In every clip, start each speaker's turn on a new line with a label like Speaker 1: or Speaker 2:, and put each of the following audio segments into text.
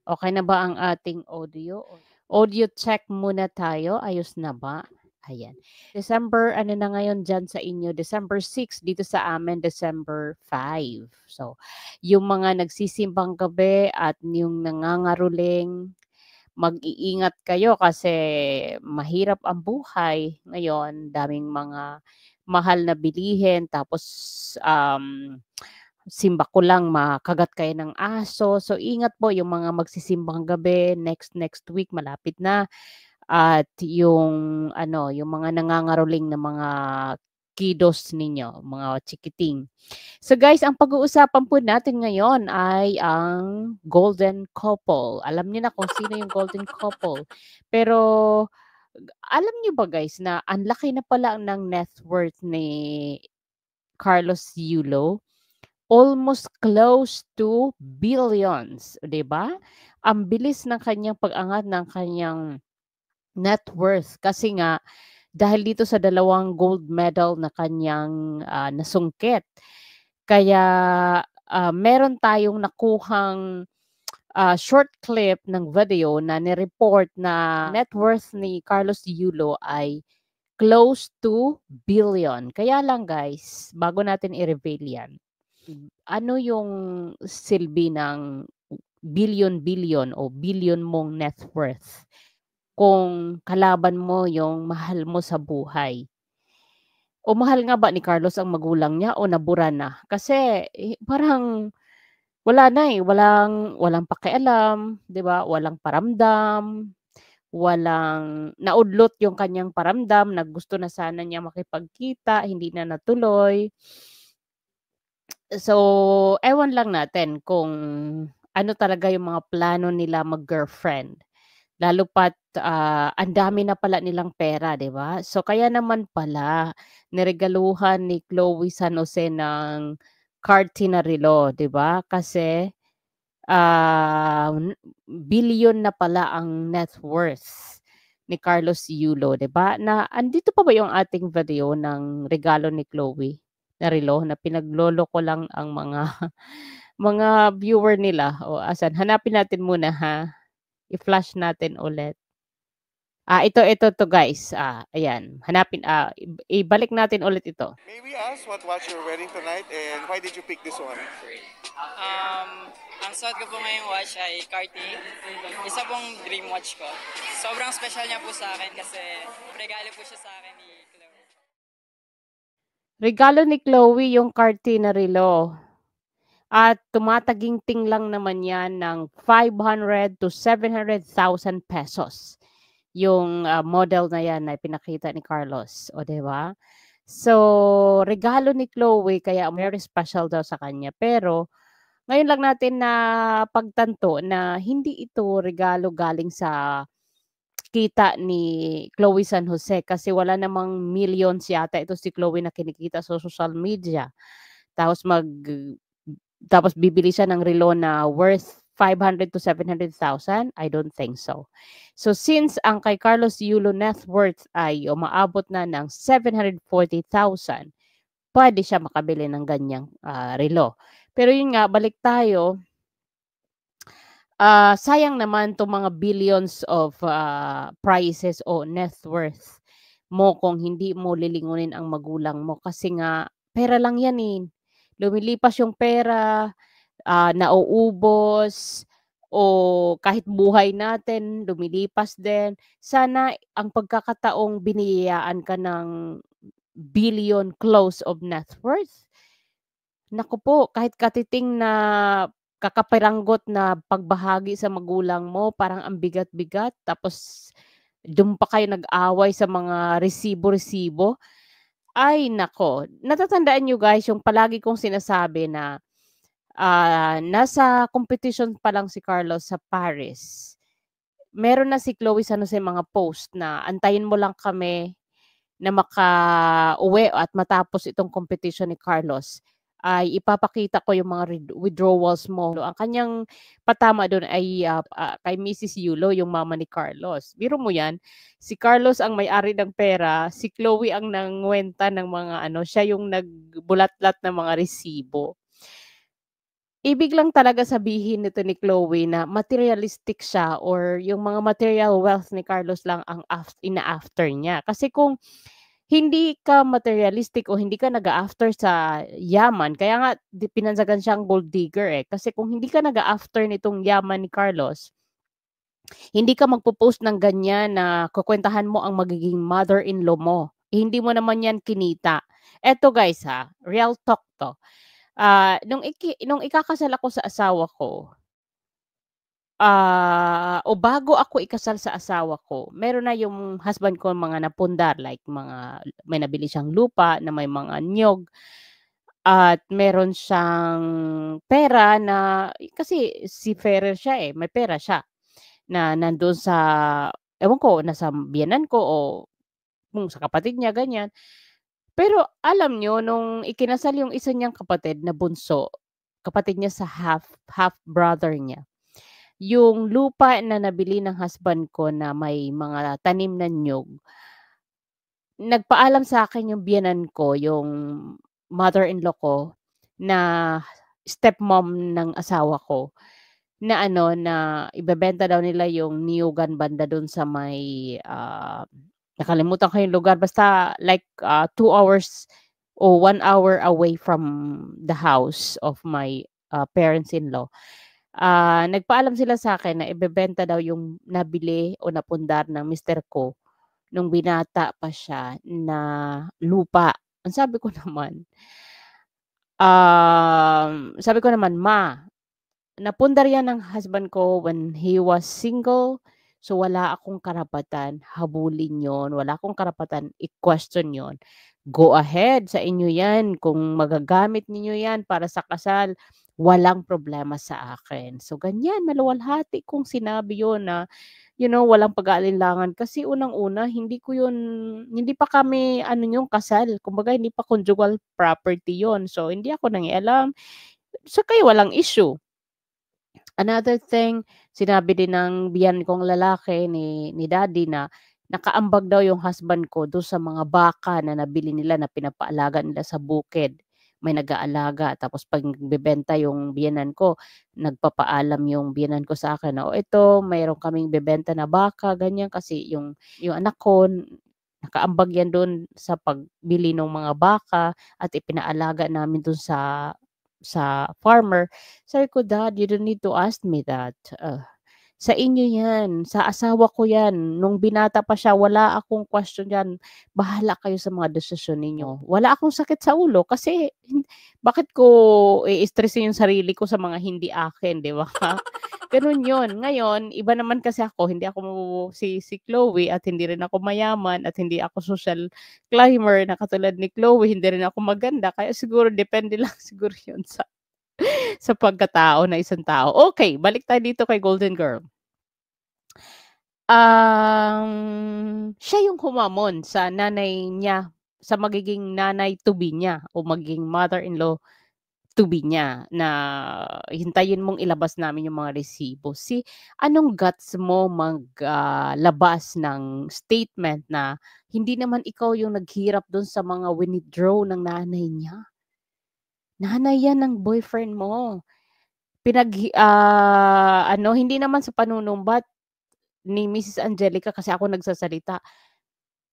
Speaker 1: Okay na ba ang ating audio? Audio check muna tayo, ayos na ba? Ayan. December ano na ngayon diyan sa inyo? December 6, dito sa amin December 5. So, yung mga nagsisimbang gabi at yung nangangaruling, mag-iingat kayo kasi mahirap ang buhay ngayon. Daming mga mahal na bilihin tapos, um, simba ko lang makagat kayo ng aso. So, ingat po yung mga magsisimbang gabi, next week malapit na. At yung ano, yung mga nangangaroling na mga kiddos ninyo, mga chikiting. So guys, ang pag-uusapan po natin ngayon ay ang golden couple. Alam niyo na kung sino yung golden couple. Pero alam niyo ba guys na ang laki na pala ng net worth ni Carlos Yulo? Almost close to billions, 'di ba? Ang bilis ng kanyang pag-angat ng kanyang net worth kasi nga dahil dito sa dalawang gold medal na kanyang, nasungkit. Kaya, meron tayong nakuhang, short clip ng video na ni-report na net worth ni Carlos Yulo ay close to billion. Kaya lang guys, bago natin i-reveal 'yan, ano yung silbi ng billion-billion o billion mong net worth kung kalaban mo yung mahal mo sa buhay? O mahal nga ba ni Carlos ang magulang niya o nabura na? Kasi, parang wala na, walang walang pakialam, 'di ba? Walang paramdam, walang naudlot yung kanyang paramdam na gusto na sana niya makipagkita, hindi na natuloy. So, ewan lang natin kung ano talaga yung mga plano nila mag-girlfriend. Lalo pa't, ang dami na pala nilang pera, 'di ba? So, kaya naman pala niregaluhan ni Chloe San Jose ng Cartinarilo, 'di ba? Kasi, billion na pala ang net worth ni Carlos Yulo, 'di ba? Na andito pa ba yung ating video ng regalo ni Chloe na relo na pinaglolo ko lang ang mga mga viewer nila o asan? Hanapin natin muna ha, i-flash natin ulit. Ito 'to guys, ayan hanapin, ibalik natin ulit ito.
Speaker 2: May we ask what watch you're wearing tonight and why did you pick this one?
Speaker 3: Ang suot ko po ngayong watch ay Cartier. Isa pong dream watch ko. Sobrang special niya po sa akin kasi regalo po siya sa akin ni Chloe.
Speaker 1: Regalo ni Chloe yung Cartinarilo at tumataginting lang naman yan ng 500 to 700,000 pesos. Yung, model na yan na pinakita ni Carlos, o 'di ba? So, regalo ni Chloe kaya very special daw sa kanya. Pero ngayon lang natin napagtanto na hindi ito regalo galing sa kita ni Chloe San Jose kasi wala namang millions yata ito si Chloe na kinikita sa social media. Tapos tapos bibili siya ng relo na worth 500 to 700,000? I don't think so. So since ang kay Carlos Yulo net worth ay umaabot na ng 740,000, puwede siya makabili ng ganyang, relo. Pero yun nga, balik tayo, sayang naman 'tong mga billions of, prices o net worth mo kung hindi mo lilingunin ang magulang mo kasi nga pera lang 'yan, eh. Lumilipas yung pera, nauubos o kahit buhay natin lumilipas din. Sana ang pagkakataong biniyayaan ka ng billion close of net worth, naku po, kahit katiting na kakapiranggot na pagbahagi sa magulang mo parang ang bigat-bigat tapos dun pa kayo nag-away sa mga resibo-resibo. Ay nako, natatandaan niyo guys yung palagi kong sinasabi na, nasa competition pa lang si Carlos sa Paris. Meron na si Chloe San Jose mga post na, "Antayin mo lang kami na makauwi at matapos itong competition ni Carlos, ay ipapakita ko yung mga withdrawals mo." Ang kanyang patama dun ay, kay Mrs. Yulo, yung mama ni Carlos. Biro mo 'yan, si Carlos ang may-ari ng pera, si Chloe ang nangwenta ng mga ano, siya yung nagbulatlat ng mga resibo. ibig lang talaga sabihin nito ni Chloe na materialistic siya or yung mga material wealth ni Carlos lang ang ina-after niya. Kasi kung hindi ka materialistic o hindi ka nag-a-after sa yaman, kaya nga pinansagan siyang gold digger eh. Kasi kung hindi ka nag-a-after nitong yaman ni Carlos, hindi ka magpo-post ng ganyan na kukwentahan mo ang magiging mother-in-law mo. Hindi mo naman yan kinita. Eto guys ha, real talk to. Nung ikakasal ako sa asawa ko, o bago ako ikasal sa asawa ko, meron na yung husband ko mga napundar, like may nabili siyang lupa na may mga niyog at meron siyang pera na, kasi seafarer siya eh, may pera siya na nandun sa, ewan ko, nasa biyenan ko o kung sa kapatid niya, ganyan. Pero alam niyo nung ikinasal yung isa niyang kapatid na bunso, kapatid niya sa half brother niya, yung lupa na nabili ng husband ko na may mga tanim na niyog, nagpaalam sa akin yung biyenan ko, yung mother-in-law ko, na stepmom ng asawa ko, na ano, na ibebenta daw nila yung niyugan banda dun sa may, nakalimutan ko yung lugar, basta like 2 hours o 1 hour away from the house of my parents-in-law. Nagpaalam sila sa akin na ibebenta daw yung nabili o napundar ng mister ko nung binata pa siya na lupa. Ang sabi ko naman, "Ma, napundar yan ng husband ko when he was single, so wala akong karapatan habulin yon, wala akong karapatan i-question yon. Go ahead, sa inyo yan, kung magagamit ninyo yan para sa kasal, walang problema sa akin." So ganyan, maluwalhati kong sinabi yon na, walang pag-aalinlangan kasi unang-una hindi pa kami ano yung kasal, kumbaga hindi pa conjugal property yon. So hindi ako nangialam, kaya walang issue. Another thing, sinabi din ng biyenan kong lalaki ni daddy na nakaambag daw yung husband ko dun sa mga baka na nabili nila na pinapaalaga nila sa bukid. May nag-aalaga, tapos 'pag nagbebenta yung biyenan ko, nagpapaalam yung biyenan ko sa akin na, "O ito, mayroon kaming bebenta na baka," ganyan. Kasi yung anak ko nakaambag yan dun sa pagbili ng mga baka at ipinaalaga namin dun sa farmer. Sabi ko, "Dad, you don't need to ask me that. Sa inyo yan, sa asawa ko yan. Nung binata pa siya, wala akong question diyan. Bahala kayo sa mga desisyon ninyo." Wala akong sakit sa ulo kasi bakit ko i-stressin yung sarili ko sa mga hindi akin, 'di ba? Gano'n 'yun. Ngayon, iba naman kasi ako, hindi ako si Chloe at hindi rin ako mayaman at hindi ako social climber na katulad ni Chloe, hindi rin ako maganda. Kaya siguro depende lang siguro 'yun sa pagkatao na isang tao. Okay, balik tayo dito kay Golden Girl. Siya yung humamon sa nanay niya, sa magiging nanay to be niya o magiging mother-in-law to be niya na, "Hintayin mong ilabas namin yung mga resibo." Anong guts mo labas ng statement na hindi naman ikaw yung naghirap dun sa mga winidraw ng nanay niya? Nanay yan ng boyfriend mo. Hindi naman sa panunumbat ni Mrs. Angelica kasi ako nagsasalita.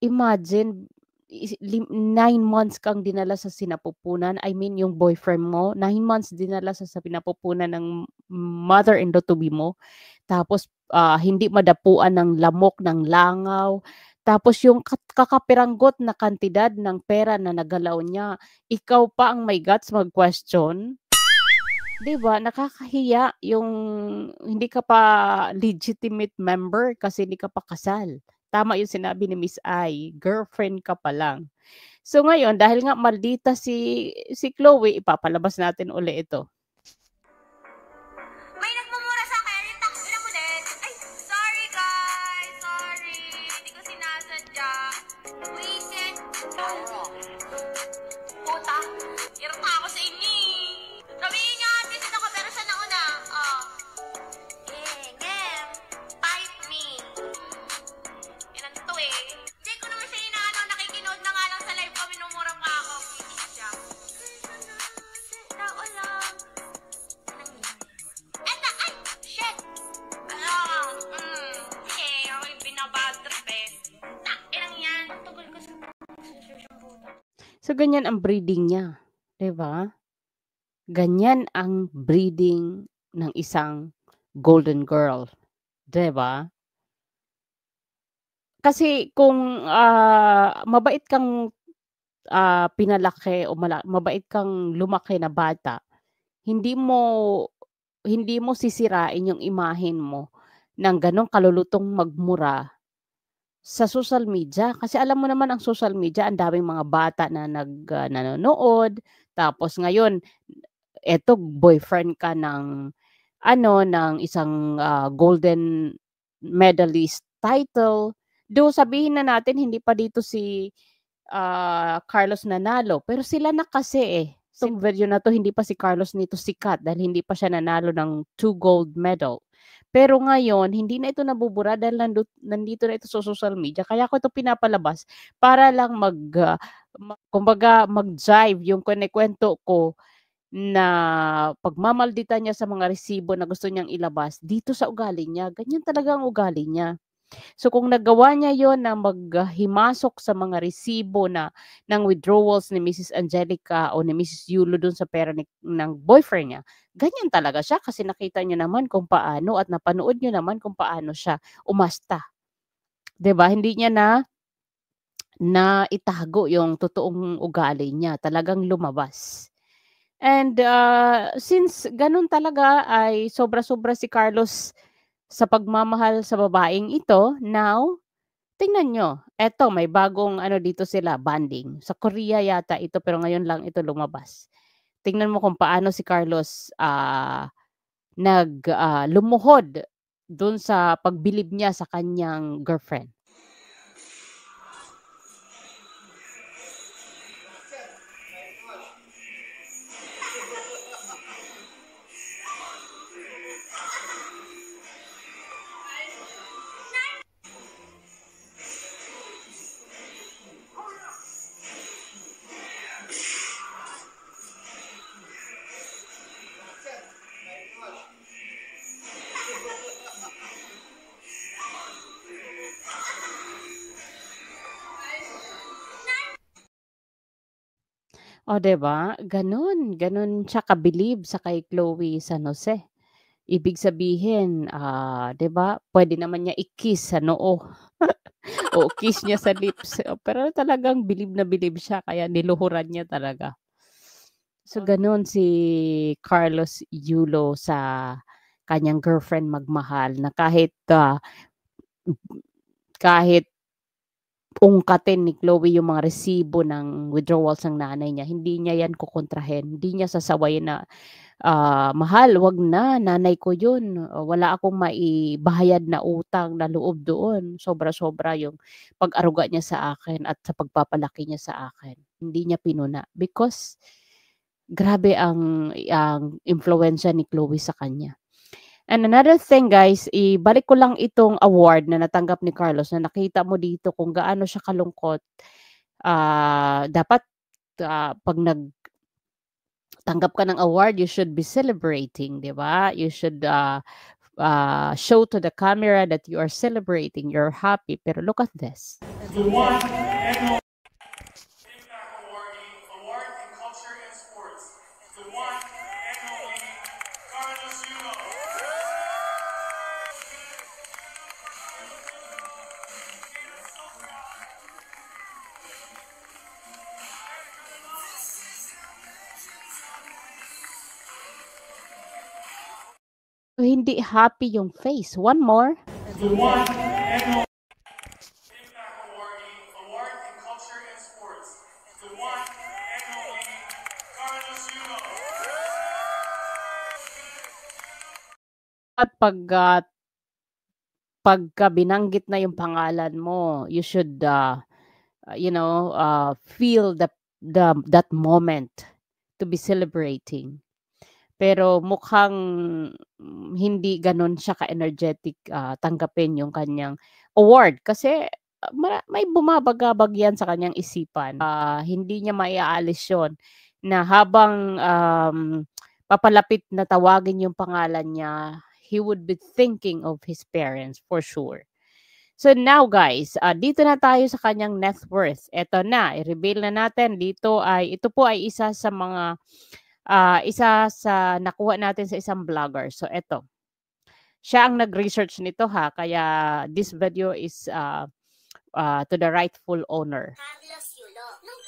Speaker 1: Imagine 9 months kang dinala sa sinapupunan, I mean yung boyfriend mo, 9 months dinala sa pinapupunan ng mother-in-law to be mo. Tapos, hindi madapuan ng lamok ng langaw. Tapos yung kakapiranggot na kantidad ng pera na nagalaw niya, ikaw pa ang may guts mag-question? 'Di ba, nakakahiya yung hindi ka pa legitimate member kasi hindi ka pa kasal. Tama yung sinabi ni Miss I, girlfriend ka pa lang. So ngayon, dahil nga maldita si Chloe, ipapalabas natin uli ito.
Speaker 4: May nagmumura sa akin, yung tangina mo din. Ay, sorry guys, sorry. Hindi ko sinasadya. Wisit. Puta, irita ako sa inyo eh. Sabihin niya, visit ako pero siya nauna. Oh. Ngem, pipe me. Yan ang to eh. Hindi ko naman siya inaano, nakikinood na nga lang sa live ko, minumura pa ako. Wisit siya. Tao lang.
Speaker 1: So, ganyan ang breeding niya, 'di ba? Ganyan ang breeding ng isang golden girl, 'di ba? Kasi kung, mabait kang, pinalaki o mabait kang lumaki na bata, hindi mo hindi mo sisirain yung imahen mo ng gano'ng kalulutong magmura sa social media. Kasi alam mo naman ang social media, ang daming mga bata na nanonood, tapos ngayon eto boyfriend ka ng ano, ng isang, golden medalist title. Though sabihin na natin hindi pa dito si, Carlos nanalo, pero sila na kasi, eh. Itong video na 'to hindi pa si Carlos nito sikat dahil hindi pa siya nanalo ng 2 gold medal. Pero ngayon hindi na ito nabubura dahil nandito na ito sa social media kaya ko ito pinapalabas para lang kumbaga mag-jive yung kinukuwento ko na pagmamaldita niya sa mga resibo na gusto niyang ilabas dito sa ugali niya, ganyan talaga ang ugali niya. So kung nagawa niya yon na maghimasok sa mga resibo ng withdrawals ni Mrs. Angelica o ni Mrs. Yulo dun sa pera ng boyfriend niya, ganyan talaga siya kasi nakita niyo naman kung paano at napanood niyo naman kung paano siya umasta. 'Di ba? Hindi niya na itago yung totoong ugali niya, talagang lumabas. And, since gano'n talaga ay sobra-sobra si Carlos sa pagmamahal sa babaeng ito, now tingnan niyo, eto may bagong ano dito sila, bonding. Sa Korea yata ito pero ngayon lang ito lumabas. Tingnan mo kung paano si Carlos, lumuhod dun sa pagbilib niya sa kanyang girlfriend. Oh, 'di ba? Gano'n siya kabilib sa kay Chloe San Jose. Ibig sabihin, 'di ba, puwede naman niya i-kiss sa noo o kiss niya sa lips, pero talagang bilib na bilib siya kaya niluhuran niya talaga. So, gano'n si Carlos Yulo sa kanyang girlfriend magmahal na kahit ungkatin ni Chloe yung mga resibo ng withdrawals ng nanay niya, hindi niya 'yan kokontrahin, hindi niya sasawayin na, "Mahal, 'wag na, nanay ko 'yun, wala akong maibahayad na utang na loob doon." Sobra-sobra yung pag-aruga niya sa akin at sa pagpapalaki niya sa akin. Hindi niya pinuna because grabe ang impluwensiya ni Chloe sa kanya. And another thing guys, ibalik ko lang itong award na natanggap ni Carlos na nakita mo dito kung gaano siya kalungkot. Dapat, 'pag nagtanggap ka ng award, you should be celebrating, 'di ba? You should, show to the camera that you are celebrating, you're happy. Pero look at this.
Speaker 5: The one and only Impact Award in Culture and Sports. The one and only Carlos Yulo.
Speaker 1: Hindi happy yung face. One more.
Speaker 5: The one and only Impact Award in Culture and Sports. The one and only Carlos Yulo.
Speaker 1: At pagka binanggit na yung pangalan mo, you should, feel that moment to be celebrating. Pero mukhang hindi gano'n siya ka-energetic, tanggapin yung kanyang award kasi, may bumabagabag 'yan sa kanyang isipan. Hindi niya maiaalis 'yun na habang, papalapit na tawagin yung pangalan niya, he would be thinking of his parents for sure. So now guys, dito na tayo sa kanyang net worth. Ito na, i-reveal na natin. Ito po ay isa sa mga, isa sa nakuha natin sa isang vlogger. So ito, siya ang nag-research nito ha. Kaya this video is to the rightful owner.
Speaker 4: Carlos Yulo. Noong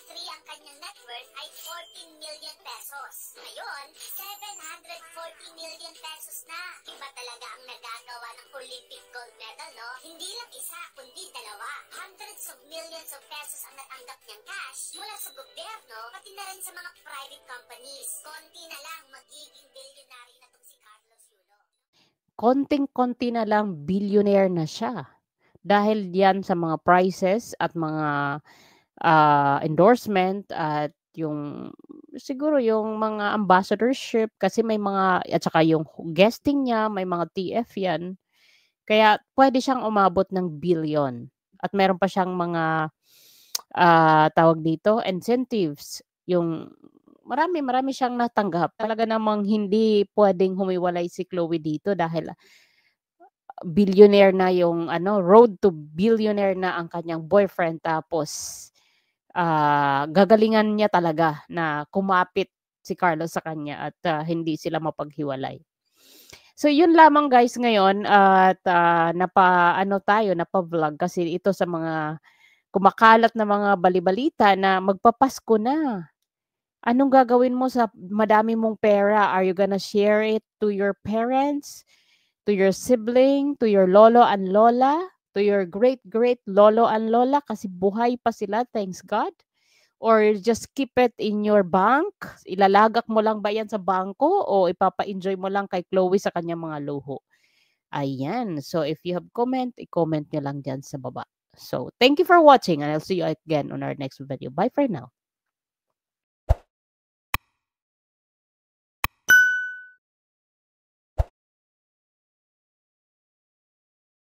Speaker 4: 2023, ang kanyang net worth ay 14 million pesos. Ngayon, 740 million pesos na. Iba talaga ang nagagawa ng Olympic gold medal, no? Hindi lang isa, kundi dalawa. Hundreds of millions of pesos ang natanggap niyang cash mula sa gobyerno, pati na rin sa mga private companies. Konti na lang, magiging billionaire na itong si Carlos Yulo.
Speaker 1: Konting-konti na lang, billionaire na siya. Dahil yan sa mga prizes at mga endorsement at yung siguro yung mga ambassadorship kasi may mga at saka yung guesting niya, may mga TF yan. Kaya pwede siyang umabot ng billion. At meron pa siyang mga tawag dito, incentives. Yung marami siyang natanggap. Talaga namang hindi pwedeng humiwalay si Chloe dito dahil billionaire na yung road to billionaire na ang kanyang boyfriend tapos gagalingan niya talaga na kumapit si Carlos sa kanya at hindi sila mapaghiwalay. So yun lamang guys ngayon at napa-vlog kasi ito sa mga kumakalat na mga balibalita na magpapasko na. Anong gagawin mo sa madami mong pera? Are you gonna share it to your parents? To your sibling, to your lolo and lola, to your great lolo and lola kasi buhay pa sila, thanks God? Or just keep it in your bank? Ilalagak mo lang ba yan sa bangko o ipapa-enjoy mo lang kay Chloe sa kanyang mga luho? Ayan. So if you have comment, i-comment nyo lang dyan sa baba. So thank you for watching and I'll see you again on our next video. Bye for now.